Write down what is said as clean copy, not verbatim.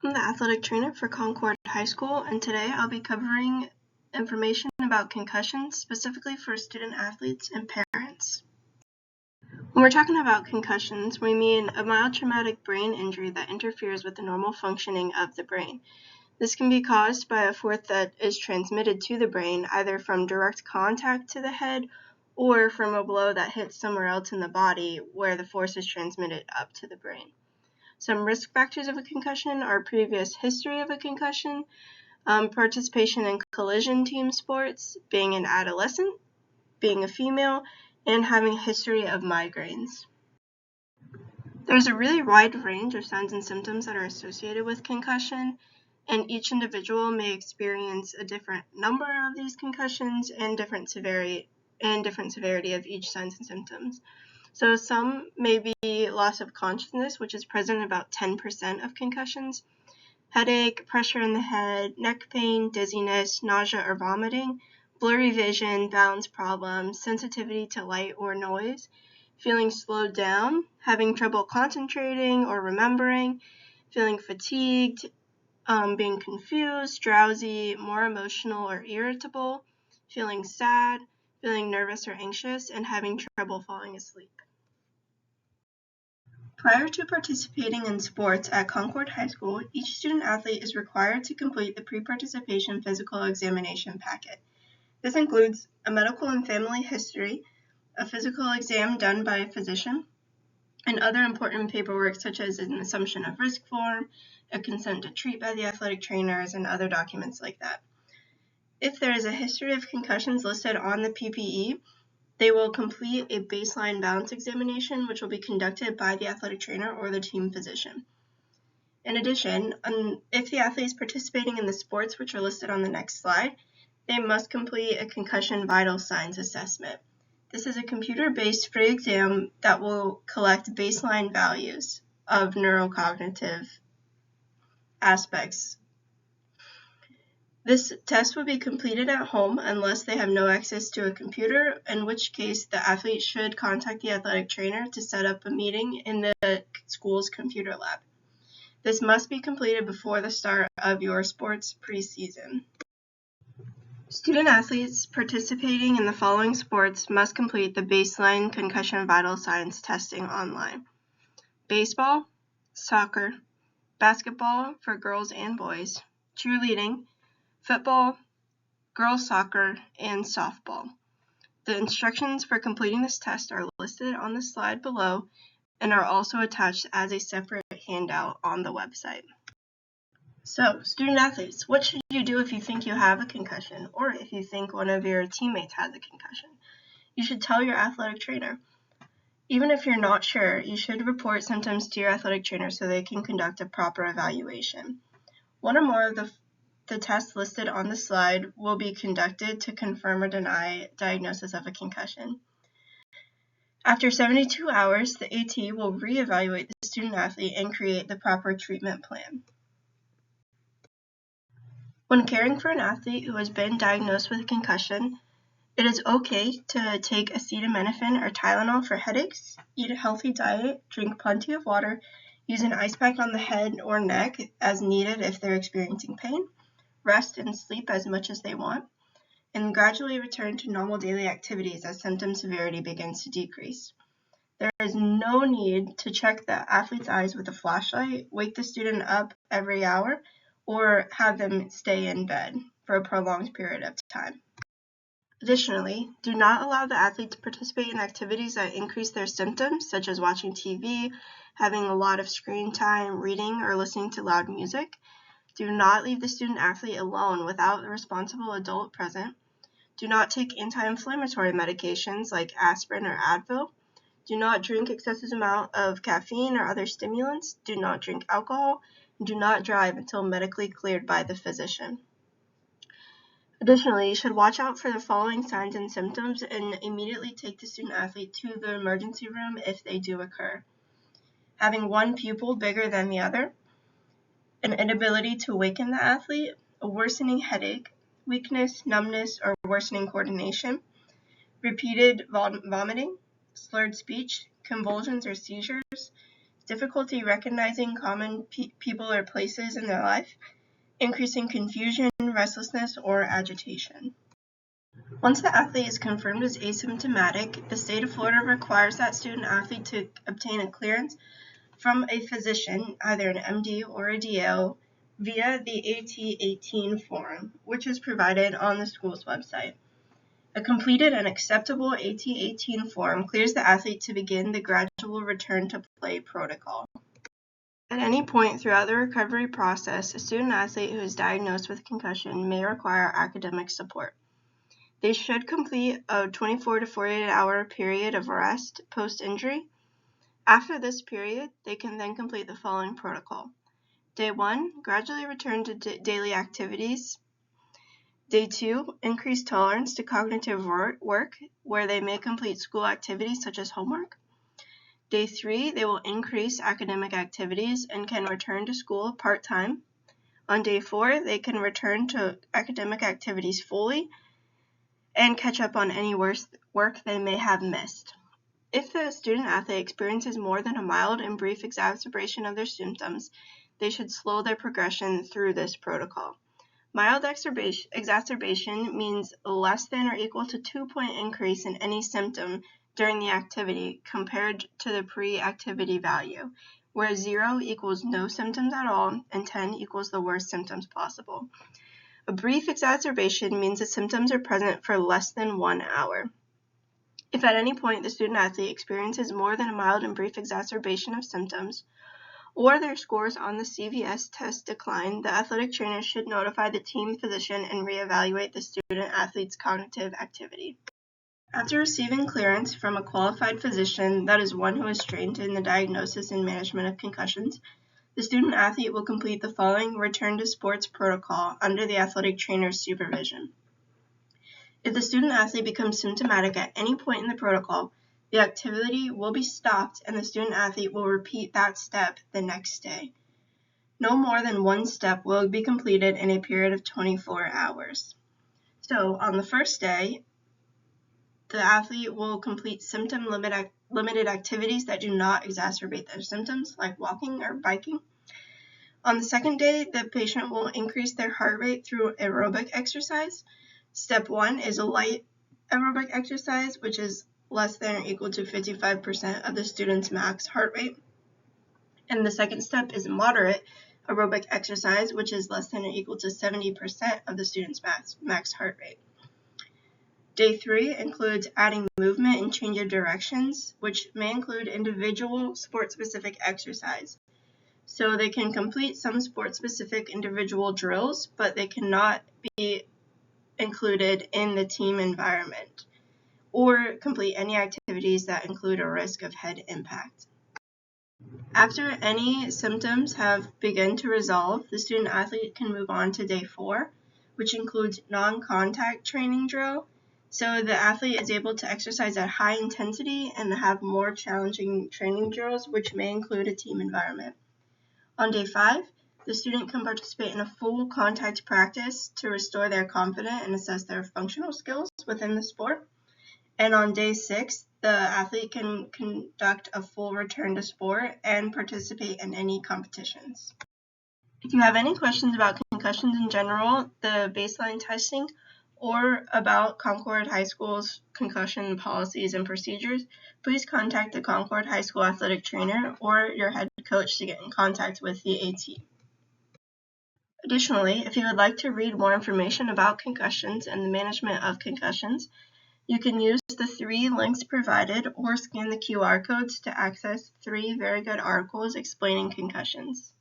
I'm the athletic trainer for Concord High School, and today I'll be covering information about concussions, specifically for student athletes and parents. When we're talking about concussions, we mean a mild traumatic brain injury that interferes with the normal functioning of the brain. This can be caused by a force that is transmitted to the brain, either from direct contact to the head or from a blow that hits somewhere else in the body where the force is transmitted up to the brain. Some risk factors of a concussion are previous history of a concussion, participation in collision team sports, being an adolescent, being a female, and having a history of migraines. There's a really wide range of signs and symptoms that are associated with concussion, and each individual may experience a different number of these concussions and different severity of each signs and symptoms. So some may be loss of consciousness, which is present in about 10% of concussions, headache, pressure in the head, neck pain, dizziness, nausea or vomiting, blurry vision, balance problems, sensitivity to light or noise, feeling slowed down, having trouble concentrating or remembering, feeling fatigued, being confused, drowsy, more emotional or irritable, feeling sad, feeling nervous or anxious, and having trouble falling asleep. Prior to participating in sports at Concord High School, each student athlete is required to complete the pre-participation physical examination packet. This includes a medical and family history, a physical exam done by a physician, and other important paperwork such as an assumption of risk form, a consent to treat by the athletic trainers, and other documents like that. If there is a history of concussions listed on the PPE, they will complete a baseline balance examination, which will be conducted by the athletic trainer or the team physician. In addition, if the athlete is participating in the sports which are listed on the next slide, they must complete a concussion vital signs assessment. This is a computer-based free exam that will collect baseline values of neurocognitive aspects. This test will be completed at home unless they have no access to a computer, in which case the athlete should contact the athletic trainer to set up a meeting in the school's computer lab. This must be completed before the start of your sports preseason. Student athletes participating in the following sports must complete the baseline concussion vital signs testing online: baseball, soccer, basketball for girls and boys, cheerleading, football, girls soccer, and softball. The instructions for completing this test are listed on the slide below and are also attached as a separate handout on the website. So, student athletes, what should you do if you think you have a concussion or if you think one of your teammates has a concussion? You should tell your athletic trainer. Even if you're not sure, you should report symptoms to your athletic trainer so they can conduct a proper evaluation. One or more of the tests listed on the slide will be conducted to confirm or deny diagnosis of a concussion. After 72 hours, the AT will reevaluate the student athlete and create the proper treatment plan. When caring for an athlete who has been diagnosed with a concussion, it is okay to take acetaminophen or Tylenol for headaches, eat a healthy diet, drink plenty of water, use an ice pack on the head or neck as needed if they're experiencing pain, rest and sleep as much as they want, and gradually return to normal daily activities as symptom severity begins to decrease. There is no need to check the athlete's eyes with a flashlight, wake the student up every hour, or have them stay in bed for a prolonged period of time. Additionally, do not allow the athlete to participate in activities that increase their symptoms, such as watching TV, having a lot of screen time, reading, or listening to loud music. Do not leave the student athlete alone without a responsible adult present. Do not take anti-inflammatory medications like aspirin or Advil. Do not drink excessive amount of caffeine or other stimulants. Do not drink alcohol. And do not drive until medically cleared by the physician. Additionally, you should watch out for the following signs and symptoms and immediately take the student athlete to the emergency room if they do occur. Having one pupil bigger than the other, an inability to awaken the athlete, a worsening headache, weakness, numbness, or worsening coordination, repeated vomiting, slurred speech, convulsions or seizures, difficulty recognizing common people or places in their life, increasing confusion, restlessness, or agitation. Once the athlete is confirmed as asymptomatic, the state of Florida requires that student athlete to obtain a clearance from a physician, either an MD or a DO, via the AT-18 form, which is provided on the school's website. A completed and acceptable AT-18 form clears the athlete to begin the gradual return to play protocol. At any point throughout the recovery process, a student athlete who is diagnosed with concussion may require academic support. They should complete a 24 to 48 hour period of rest post-injury. After this period, they can then complete the following protocol. Day 1, gradually return to daily activities. Day 2, increase tolerance to cognitive work, where they may complete school activities such as homework. Day 3, they will increase academic activities and can return to school part-time. On day 4, they can return to academic activities fully and catch up on any work they may have missed. If the student athlete experiences more than a mild and brief exacerbation of their symptoms, they should slow their progression through this protocol. Mild exacerbation means less than or equal to 2-point increase in any symptom during the activity compared to the pre-activity value, where 0 equals no symptoms at all and 10 equals the worst symptoms possible. A brief exacerbation means the symptoms are present for less than 1 hour. If at any point the student athlete experiences more than a mild and brief exacerbation of symptoms, or their scores on the CVS test decline, the athletic trainer should notify the team physician and reevaluate the student athlete's cognitive activity. After receiving clearance from a qualified physician, that is one who is trained in the diagnosis and management of concussions, the student athlete will complete the following return to sports protocol under the athletic trainer's supervision. If the student athlete becomes symptomatic at any point in the protocol, the activity will be stopped and the student athlete will repeat that step the next day. No more than one step will be completed in a period of 24 hours. So on the first day, the athlete will complete symptom-limited activities that do not exacerbate their symptoms, like walking or biking. On the second day, the patient will increase their heart rate through aerobic exercise. Step 1 is a light aerobic exercise, which is less than or equal to 55% of the student's max heart rate. And the second step is moderate aerobic exercise, which is less than or equal to 70% of the student's max heart rate. Day 3 includes adding movement and change of directions, which may include individual sport-specific exercise. So they can complete some sport-specific individual drills, but they cannot be included in the team environment, or complete any activities that include a risk of head impact. After any symptoms have begun to resolve, the student athlete can move on to day 4, which includes non-contact training drill. So the athlete is able to exercise at high intensity and have more challenging training drills, which may include a team environment. On day 5, the student can participate in a full contact practice to restore their confidence and assess their functional skills within the sport. And on day 6, the athlete can conduct a full return to sport and participate in any competitions. If you have any questions about concussions in general, the baseline testing, or about Concord High School's concussion policies and procedures, please contact the Concord High School athletic trainer or your head coach to get in contact with the AT. Additionally, if you would like to read more information about concussions and the management of concussions, you can use the 3 links provided or scan the QR codes to access 3 very good articles explaining concussions.